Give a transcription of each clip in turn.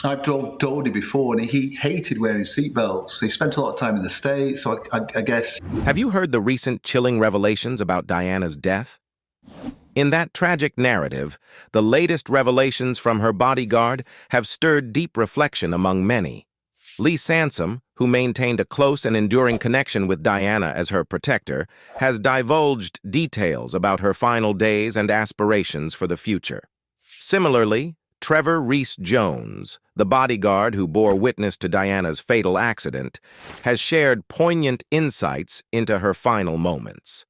I've drove Dodie before, and he hated wearing seatbelts. He spent a lot of time in the States, so I guess. Have you heard the recent chilling revelations about Diana's death? In that tragic narrative, the latest revelations from her bodyguard have stirred deep reflection among many. Lee Sansum, who maintained a close and enduring connection with Diana as her protector, has divulged details about her final days and aspirations for the future. Similarly, Trevor Rees-Jones, the bodyguard who bore witness to Diana's fatal accident, has shared poignant insights into her final moments.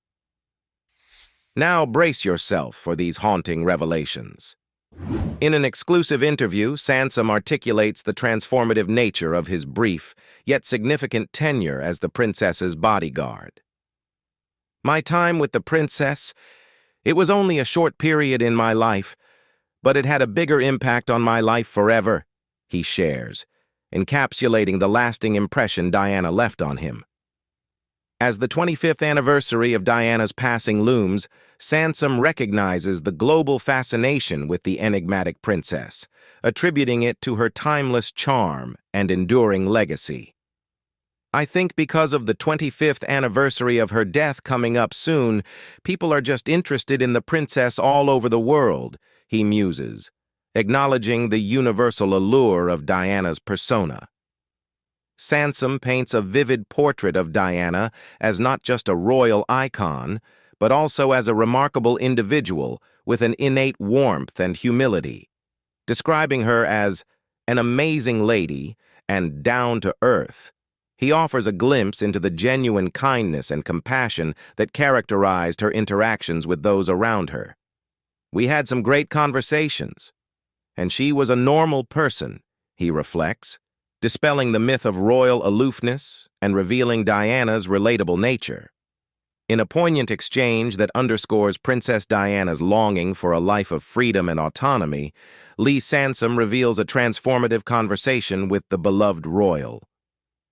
Now brace yourself for these haunting revelations. In an exclusive interview, Sansum articulates the transformative nature of his brief, yet significant tenure as the princess's bodyguard. My time with the princess, it was only a short period in my life, but it had a bigger impact on my life forever, he shares, encapsulating the lasting impression Diana left on him. As the 25th anniversary of Diana's passing looms, Sansum recognizes the global fascination with the enigmatic princess, attributing it to her timeless charm and enduring legacy. I think because of the 25th anniversary of her death coming up soon, people are just interested in the princess all over the world, he muses, acknowledging the universal allure of Diana's persona. Sansum paints a vivid portrait of Diana as not just a royal icon, but also as a remarkable individual with an innate warmth and humility, describing her as an amazing lady and down-to-earth. He offers a glimpse into the genuine kindness and compassion that characterized her interactions with those around her. We had some great conversations, and she was a normal person, he reflects, dispelling the myth of royal aloofness and revealing Diana's relatable nature. In a poignant exchange that underscores Princess Diana's longing for a life of freedom and autonomy, Lee Sansum reveals a transformative conversation with the beloved royal.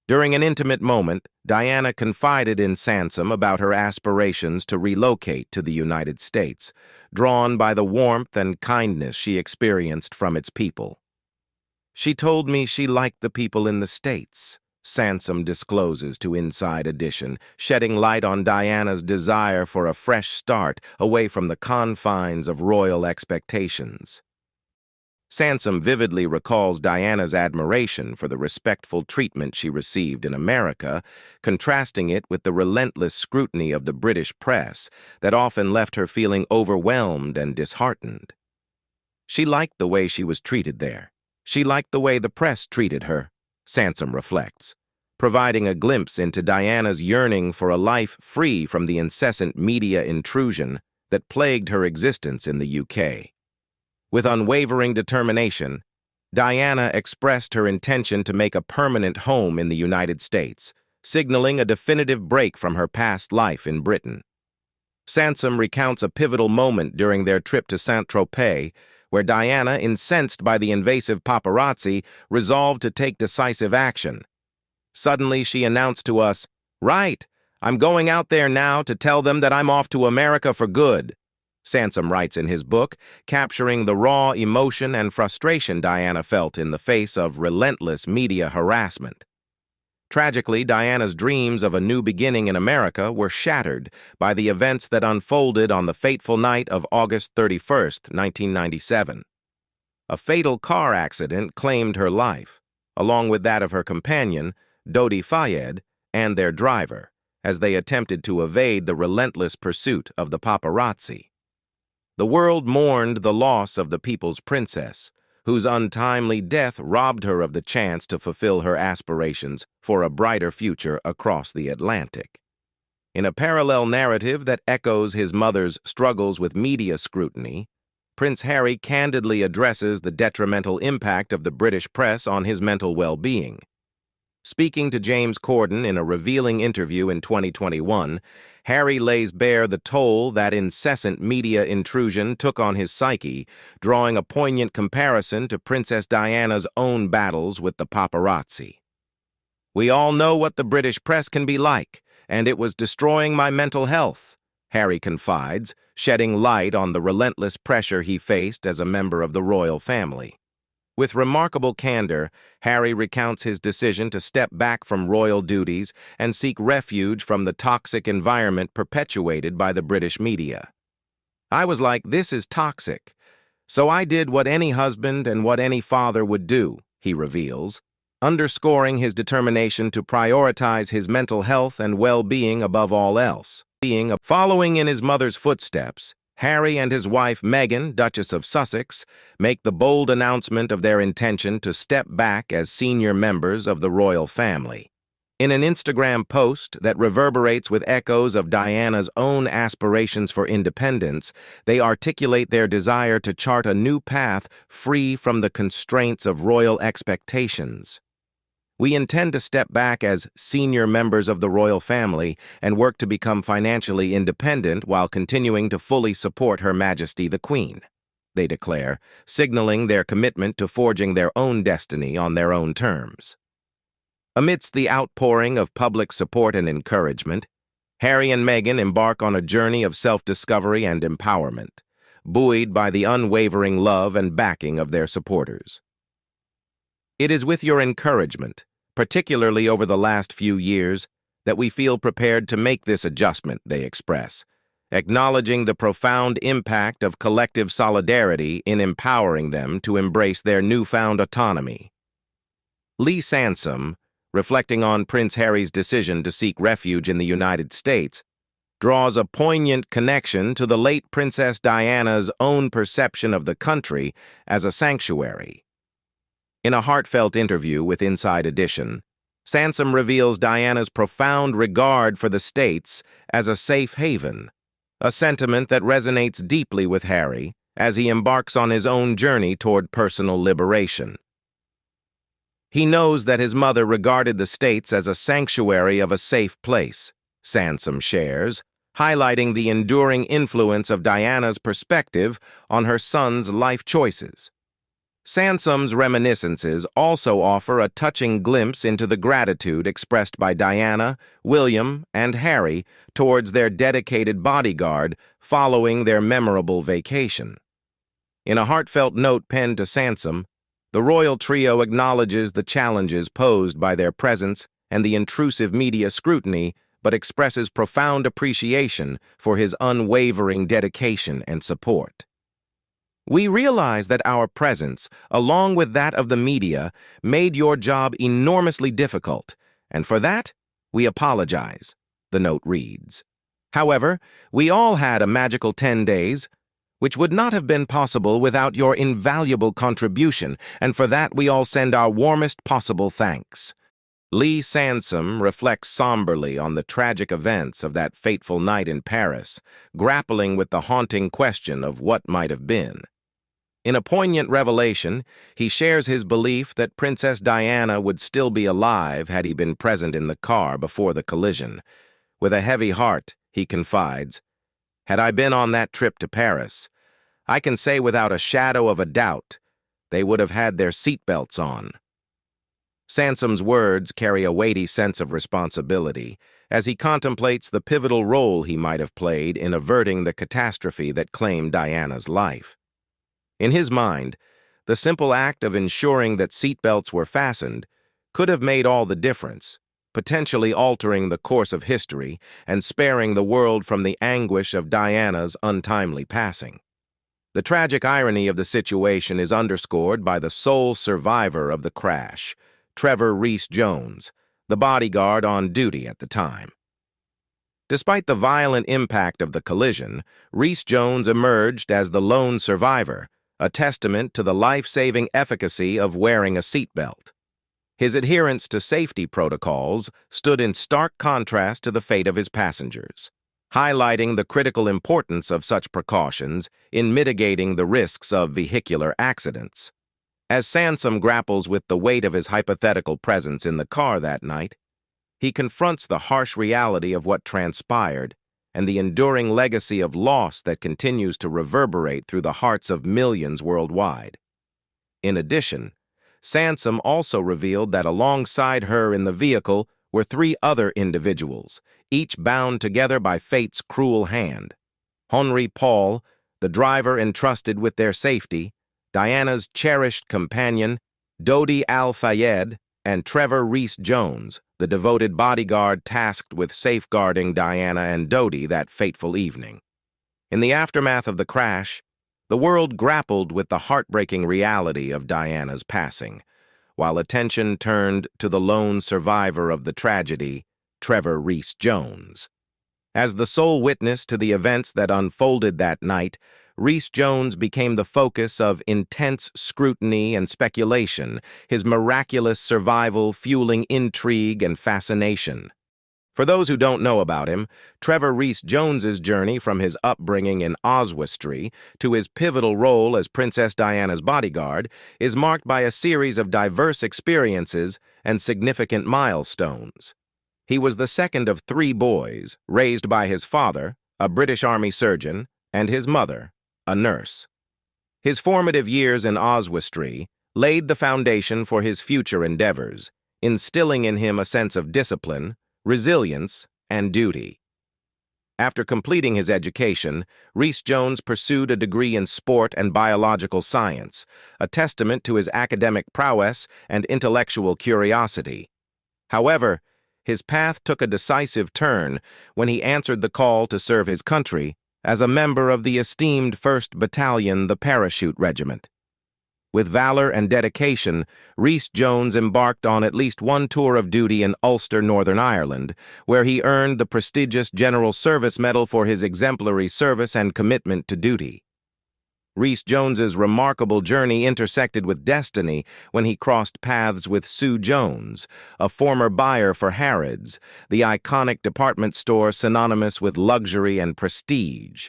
During an intimate moment, Diana confided in Sansum about her aspirations to relocate to the United States, drawn by the warmth and kindness she experienced from its people. She told me she liked the people in the States, Sansum discloses to Inside Edition, shedding light on Diana's desire for a fresh start away from the confines of royal expectations. Sansum vividly recalls Diana's admiration for the respectful treatment she received in America, contrasting it with the relentless scrutiny of the British press that often left her feeling overwhelmed and disheartened. She liked the way she was treated there. She liked the way the press treated her, Sansum reflects, providing a glimpse into Diana's yearning for a life free from the incessant media intrusion that plagued her existence in the UK. With unwavering determination, Diana expressed her intention to make a permanent home in the United States, signaling a definitive break from her past life in Britain. Sansum recounts a pivotal moment during their trip to Saint-Tropez, where Diana, incensed by the invasive paparazzi, resolved to take decisive action. Suddenly, she announced to us, "Right, I'm going out there now to tell them that I'm off to America for good," Sansum writes in his book, capturing the raw emotion and frustration Diana felt in the face of relentless media harassment. Tragically, Diana's dreams of a new beginning in America were shattered by the events that unfolded on the fateful night of August 31st, 1997. A fatal car accident claimed her life, along with that of her companion, Dodi Fayed, and their driver, as they attempted to evade the relentless pursuit of the paparazzi. The world mourned the loss of the people's princess, whose untimely death robbed her of the chance to fulfill her aspirations for a brighter future across the Atlantic. In a parallel narrative that echoes his mother's struggles with media scrutiny, Prince Harry candidly addresses the detrimental impact of the British press on his mental well-being. Speaking to James Corden in a revealing interview in 2021, Harry lays bare the toll that incessant media intrusion took on his psyche, drawing a poignant comparison to Princess Diana's own battles with the paparazzi. "We all know what the British press can be like, and it was destroying my mental health," Harry confides, shedding light on the relentless pressure he faced as a member of the royal family. With remarkable candor, Harry recounts his decision to step back from royal duties and seek refuge from the toxic environment perpetuated by the British media. "I was like, this is toxic. So I did what any husband and what any father would do," he reveals, underscoring his determination to prioritize his mental health and well-being above all else. Following in his mother's footsteps, Harry and his wife Meghan, Duchess of Sussex, make the bold announcement of their intention to step back as senior members of the royal family. In an Instagram post that reverberates with echoes of Diana's own aspirations for independence, they articulate their desire to chart a new path free from the constraints of royal expectations. "We intend to step back as senior members of the royal family and work to become financially independent while continuing to fully support Her Majesty the Queen," they declare, signaling their commitment to forging their own destiny on their own terms. Amidst the outpouring of public support and encouragement, Harry and Meghan embark on a journey of self-discovery and empowerment, buoyed by the unwavering love and backing of their supporters. "It is with your encouragement, particularly over the last few years, that we feel prepared to make this adjustment," they express, acknowledging the profound impact of collective solidarity in empowering them to embrace their newfound autonomy. Lee Sansum, reflecting on Prince Harry's decision to seek refuge in the United States, draws a poignant connection to the late Princess Diana's own perception of the country as a sanctuary. In a heartfelt interview with Inside Edition, Sansum reveals Diana's profound regard for the States as a safe haven, a sentiment that resonates deeply with Harry as he embarks on his own journey toward personal liberation. He knows that his mother regarded the States as a sanctuary of a safe place, Sansum shares, highlighting the enduring influence of Diana's perspective on her son's life choices. Sansum's reminiscences also offer a touching glimpse into the gratitude expressed by Diana, William, and Harry towards their dedicated bodyguard following their memorable vacation. In a heartfelt note penned to Sansum, the royal trio acknowledges the challenges posed by their presence and the intrusive media scrutiny, but expresses profound appreciation for his unwavering dedication and support. "We realize that our presence, along with that of the media, made your job enormously difficult, and for that, we apologize," the note reads. "However, we all had a magical 10 days, which would not have been possible without your invaluable contribution, and for that we all send our warmest possible thanks." Lee Sansum reflects somberly on the tragic events of that fateful night in Paris, grappling with the haunting question of what might have been. In a poignant revelation, he shares his belief that Princess Diana would still be alive had he been present in the car before the collision. With a heavy heart, he confides, "Had I been on that trip to Paris, I can say without a shadow of a doubt they would have had their seatbelts on." Sansum's words carry a weighty sense of responsibility as he contemplates the pivotal role he might have played in averting the catastrophe that claimed Diana's life. In his mind, the simple act of ensuring that seatbelts were fastened could have made all the difference, potentially altering the course of history and sparing the world from the anguish of Diana's untimely passing. The tragic irony of the situation is underscored by the sole survivor of the crash, Trevor Rees-Jones, the bodyguard on duty at the time. Despite the violent impact of the collision, Rees-Jones emerged as the lone survivor, a testament to the life-saving efficacy of wearing a seatbelt. His adherence to safety protocols stood in stark contrast to the fate of his passengers, highlighting the critical importance of such precautions in mitigating the risks of vehicular accidents. As Sansum grapples with the weight of his hypothetical presence in the car that night, he confronts the harsh reality of what transpired and the enduring legacy of loss that continues to reverberate through the hearts of millions worldwide. In addition, Sansum also revealed that alongside her in the vehicle were 3 other individuals, each bound together by fate's cruel hand. Henri Paul, the driver entrusted with their safety, Diana's cherished companion, Dodi Al-Fayed, and Trevor Rees-Jones, the devoted bodyguard tasked with safeguarding Diana and Dodi that fateful evening. In the aftermath of the crash, the world grappled with the heartbreaking reality of Diana's passing, while attention turned to the lone survivor of the tragedy, Trevor Rees-Jones. As the sole witness to the events that unfolded that night, Rees-Jones became the focus of intense scrutiny and speculation, his miraculous survival fueling intrigue and fascination. For those who don't know about him, Trevor Rees-Jones's journey from his upbringing in Oswestry to his pivotal role as Princess Diana's bodyguard is marked by a series of diverse experiences and significant milestones. He was the second of 3 boys, raised by his father, a British Army surgeon, and his mother, a nurse. His formative years in Oswestry laid the foundation for his future endeavors, instilling in him a sense of discipline, resilience, and duty. After completing his education, Rees-Jones pursued a degree in sport and biological science, a testament to his academic prowess and intellectual curiosity. However, his path took a decisive turn when he answered the call to serve his country as a member of the esteemed 1st Battalion, the Parachute Regiment. With valor and dedication, Rees-Jones embarked on at least one tour of duty in Ulster, Northern Ireland, where he earned the prestigious General Service Medal for his exemplary service and commitment to duty. Rees-Jones's remarkable journey intersected with destiny when he crossed paths with Sue Jones, a former buyer for Harrods, the iconic department store synonymous with luxury and prestige.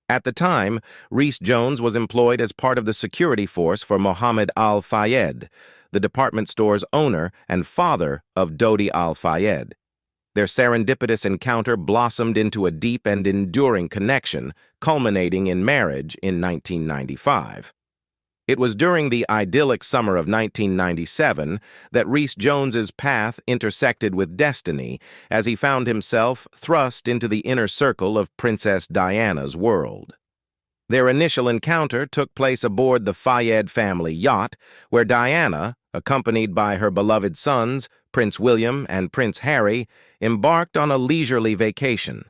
At the time, Rees-Jones was employed as part of the security force for Mohammed Al-Fayed, the department store's owner and father of Dodi Al-Fayed. Their serendipitous encounter blossomed into a deep and enduring connection, culminating in marriage in 1995. It was during the idyllic summer of 1997 that Rees-Jones's path intersected with destiny as he found himself thrust into the inner circle of Princess Diana's world. Their initial encounter took place aboard the Fayed family yacht, where Diana, accompanied by her beloved sons, Prince William and Prince Harry, embarked on a leisurely vacation.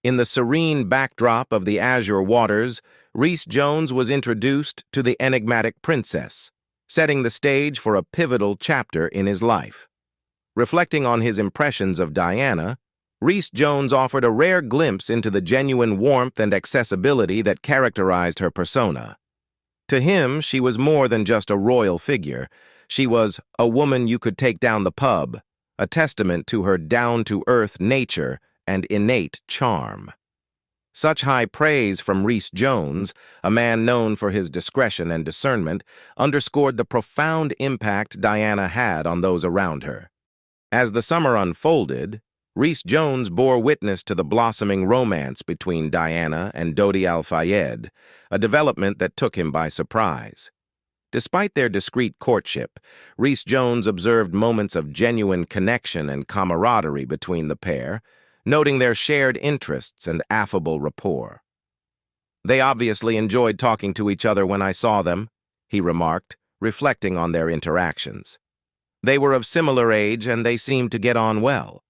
In the serene backdrop of the azure waters, Rees-Jones was introduced to the enigmatic princess, setting the stage for a pivotal chapter in his life. Reflecting on his impressions of Diana, Rees-Jones offered a rare glimpse into the genuine warmth and accessibility that characterized her persona. To him, she was more than just a royal figure. She was a woman you could take down the pub, a testament to her down-to-earth nature and innate charm. Such high praise from Rees-Jones, a man known for his discretion and discernment, underscored the profound impact Diana had on those around her. As the summer unfolded, Rees-Jones bore witness to the blossoming romance between Diana and Dodi Al-Fayed, a development that took him by surprise. Despite their discreet courtship, Rees-Jones observed moments of genuine connection and camaraderie between the pair, noting their shared interests and affable rapport. "They obviously enjoyed talking to each other when I saw them," he remarked, reflecting on their interactions. "They were of similar age and they seemed to get on well."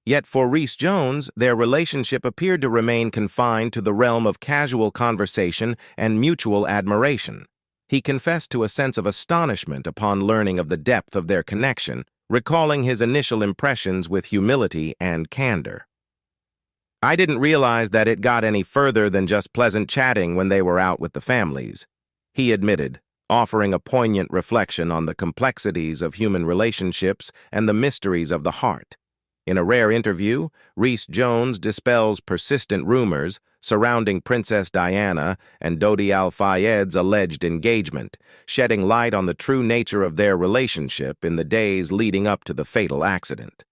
Yet for Rees-Jones, their relationship appeared to remain confined to the realm of casual conversation and mutual admiration. He confessed to a sense of astonishment upon learning of the depth of their connection, recalling his initial impressions with humility and candor. "I didn't realize that it got any further than just pleasant chatting when they were out with the families," he admitted, offering a poignant reflection on the complexities of human relationships and the mysteries of the heart. In a rare interview, Rees-Jones dispels persistent rumors surrounding Princess Diana and Dodi Al-Fayed's alleged engagement, shedding light on the true nature of their relationship in the days leading up to the fatal accident.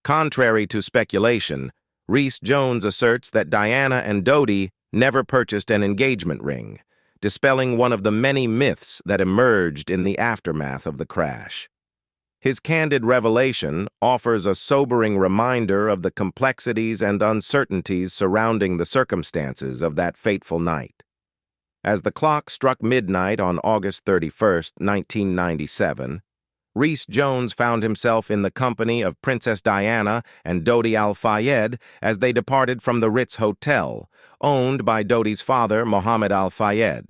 Contrary to speculation, Rees-Jones asserts that Diana and Dodi never purchased an engagement ring, dispelling one of the many myths that emerged in the aftermath of the crash. His candid revelation offers a sobering reminder of the complexities and uncertainties surrounding the circumstances of that fateful night. As the clock struck midnight on August 31st, 1997, Rees-Jones found himself in the company of Princess Diana and Dodi Al-Fayed as they departed from the Ritz Hotel, owned by Dodi's father, Mohammed Al-Fayed.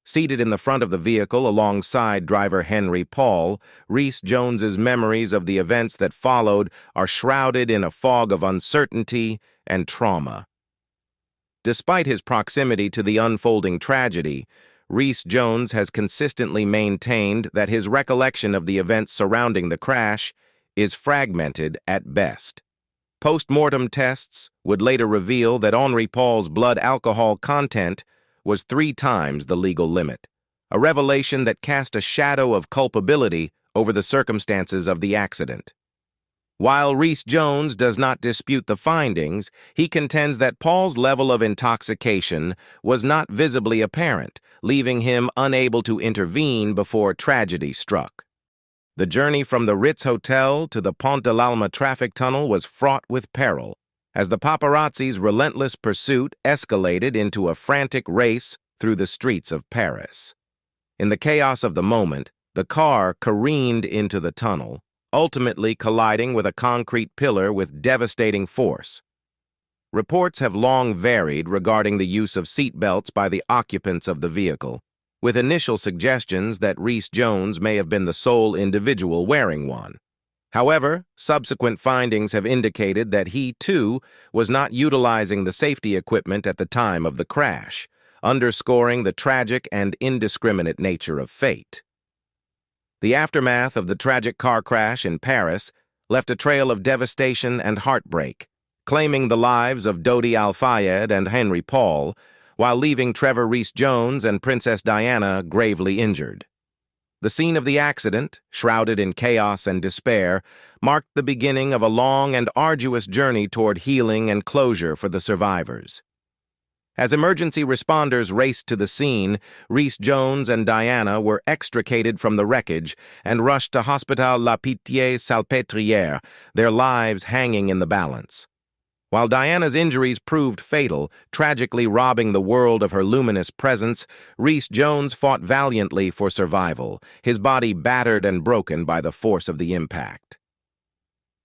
Seated in the front of the vehicle alongside driver Henry Paul, Rees-Jones's memories of the events that followed are shrouded in a fog of uncertainty and trauma. Despite his proximity to the unfolding tragedy, Rees-Jones has consistently maintained that his recollection of the events surrounding the crash is fragmented at best. Post-mortem tests would later reveal that Henry Paul's blood alcohol content was 3 times the legal limit, a revelation that cast a shadow of culpability over the circumstances of the accident. While Rees-Jones does not dispute the findings, he contends that Paul's level of intoxication was not visibly apparent, leaving him unable to intervene before tragedy struck. The journey from the Ritz Hotel to the Pont de l'Alma traffic tunnel was fraught with peril, as the paparazzi's relentless pursuit escalated into a frantic race through the streets of Paris. In the chaos of the moment, the car careened into the tunnel, ultimately colliding with a concrete pillar with devastating force. Reports have long varied regarding the use of seatbelts by the occupants of the vehicle, with initial suggestions that Rees-Jones may have been the sole individual wearing one. However, subsequent findings have indicated that he, too, was not utilizing the safety equipment at the time of the crash, underscoring the tragic and indiscriminate nature of fate. The aftermath of the tragic car crash in Paris left a trail of devastation and heartbreak, claiming the lives of Dodi Al-Fayed and Henry Paul, while leaving Trevor Rees-Jones and Princess Diana gravely injured. The scene of the accident, shrouded in chaos and despair, marked the beginning of a long and arduous journey toward healing and closure for the survivors. As emergency responders raced to the scene, Rees-Jones and Diana were extricated from the wreckage and rushed to Hospital La Pitié-Salpêtrière, their lives hanging in the balance. While Diana's injuries proved fatal, tragically robbing the world of her luminous presence, Rees-Jones fought valiantly for survival, his body battered and broken by the force of the impact.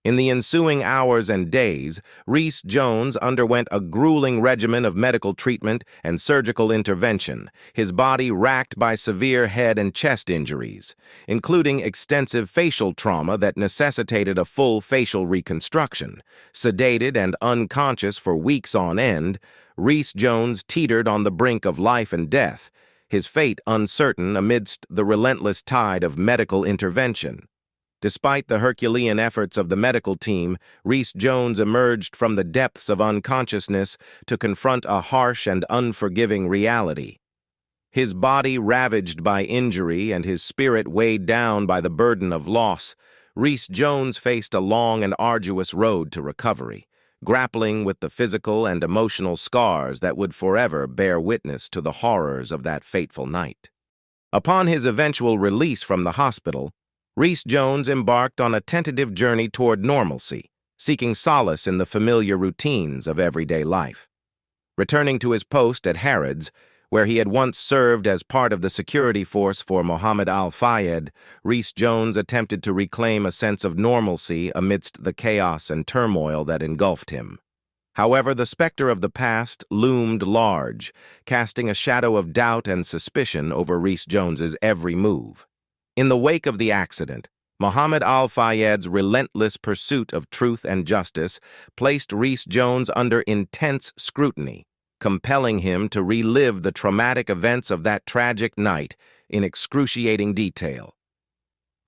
In the ensuing hours and days, Rees-Jones underwent a grueling regimen of medical treatment and surgical intervention, his body racked by severe head and chest injuries, including extensive facial trauma that necessitated a full facial reconstruction. Sedated and unconscious for weeks on end, Rees-Jones teetered on the brink of life and death, his fate uncertain amidst the relentless tide of medical intervention. Despite the Herculean efforts of the medical team, Rees-Jones emerged from the depths of unconsciousness to confront a harsh and unforgiving reality. His body ravaged by injury and his spirit weighed down by the burden of loss, Rees-Jones faced a long and arduous road to recovery, grappling with the physical and emotional scars that would forever bear witness to the horrors of that fateful night. Upon his eventual release from the hospital, Rees-Jones embarked on a tentative journey toward normalcy, seeking solace in the familiar routines of everyday life. Returning to his post at Harrods, where he had once served as part of the security force for Mohammed Al-Fayed, Rees-Jones attempted to reclaim a sense of normalcy amidst the chaos and turmoil that engulfed him. However, the specter of the past loomed large, casting a shadow of doubt and suspicion over Rees-Jones's every move. In the wake of the accident, Mohammed Al-Fayed's relentless pursuit of truth and justice placed Rees-Jones under intense scrutiny, compelling him to relive the traumatic events of that tragic night in excruciating detail.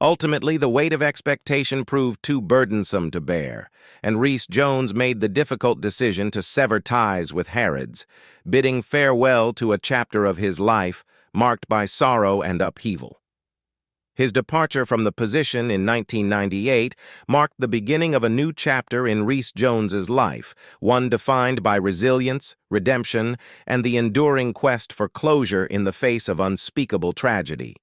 Ultimately, the weight of expectation proved too burdensome to bear, and Rees-Jones made the difficult decision to sever ties with Harrods, bidding farewell to a chapter of his life marked by sorrow and upheaval. His departure from the position in 1998 marked the beginning of a new chapter in Rees-Jones's life, one defined by resilience, redemption, and the enduring quest for closure in the face of unspeakable tragedy.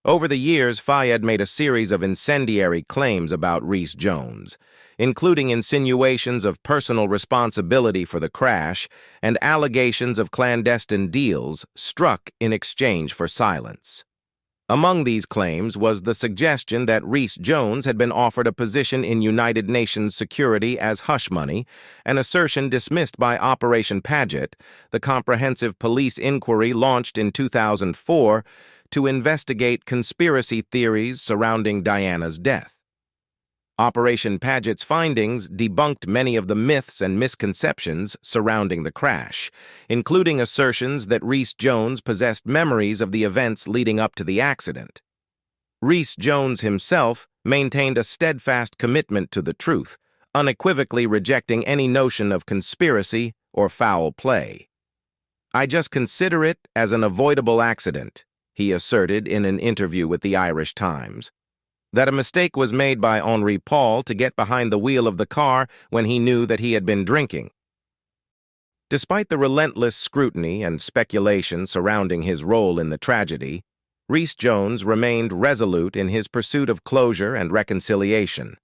Over the years, Fayed made a series of incendiary claims about Rees-Jones, including insinuations of personal responsibility for the crash and allegations of clandestine deals struck in exchange for silence. Among these claims was the suggestion that Rees-Jones had been offered a position in United Nations security as hush money, an assertion dismissed by Operation Paget, the comprehensive police inquiry launched in 2004 to investigate conspiracy theories surrounding Diana's death. Operation Paget's findings debunked many of the myths and misconceptions surrounding the crash, including assertions that Rees-Jones possessed memories of the events leading up to the accident. Rees-Jones himself maintained a steadfast commitment to the truth, unequivocally rejecting any notion of conspiracy or foul play. "I just consider it as an avoidable accident," he asserted in an interview with the Irish Times. That a mistake was made by Henri Paul to get behind the wheel of the car when he knew that he had been drinking. Despite the relentless scrutiny and speculation surrounding his role in the tragedy, Rees-Jones remained resolute in his pursuit of closure and reconciliation.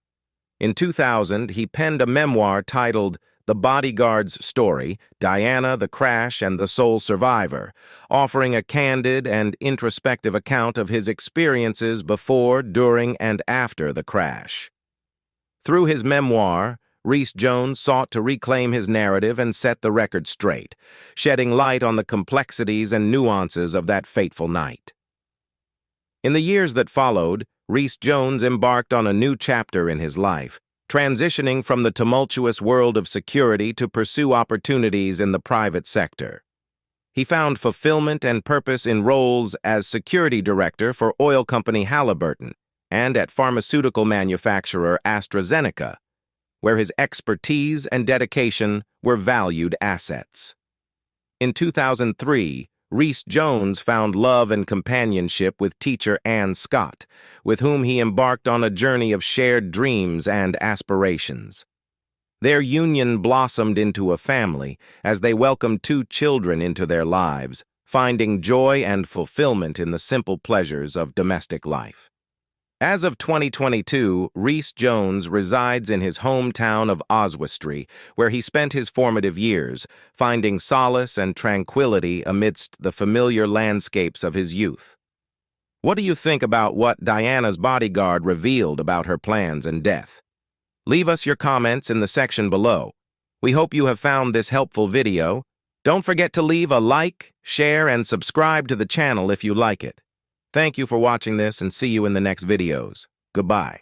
In 2000, he penned a memoir titled The Bodyguard's Story, Diana, the Crash, and the Sole Survivor, offering a candid and introspective account of his experiences before, during, and after the crash. Through his memoir, Rees-Jones sought to reclaim his narrative and set the record straight, shedding light on the complexities and nuances of that fateful night. In the years that followed, Rees-Jones embarked on a new chapter in his life, transitioning from the tumultuous world of security to pursue opportunities in the private sector. He found fulfillment and purpose in roles as security director for oil company Halliburton and at pharmaceutical manufacturer AstraZeneca, where his expertise and dedication were valued assets. In 2003, Rees-Jones found love and companionship with teacher Ann Scott, with whom he embarked on a journey of shared dreams and aspirations. Their union blossomed into a family as they welcomed 2 children into their lives, finding joy and fulfillment in the simple pleasures of domestic life. As of 2022, Rees-Jones resides in his hometown of Oswestry, where he spent his formative years, finding solace and tranquility amidst the familiar landscapes of his youth. What do you think about what Diana's bodyguard revealed about her plans and death? Leave us your comments in the section below. We hope you have found this helpful video. Don't forget to leave a like, share, and subscribe to the channel if you like it. Thank you for watching this and see you in the next videos. Goodbye.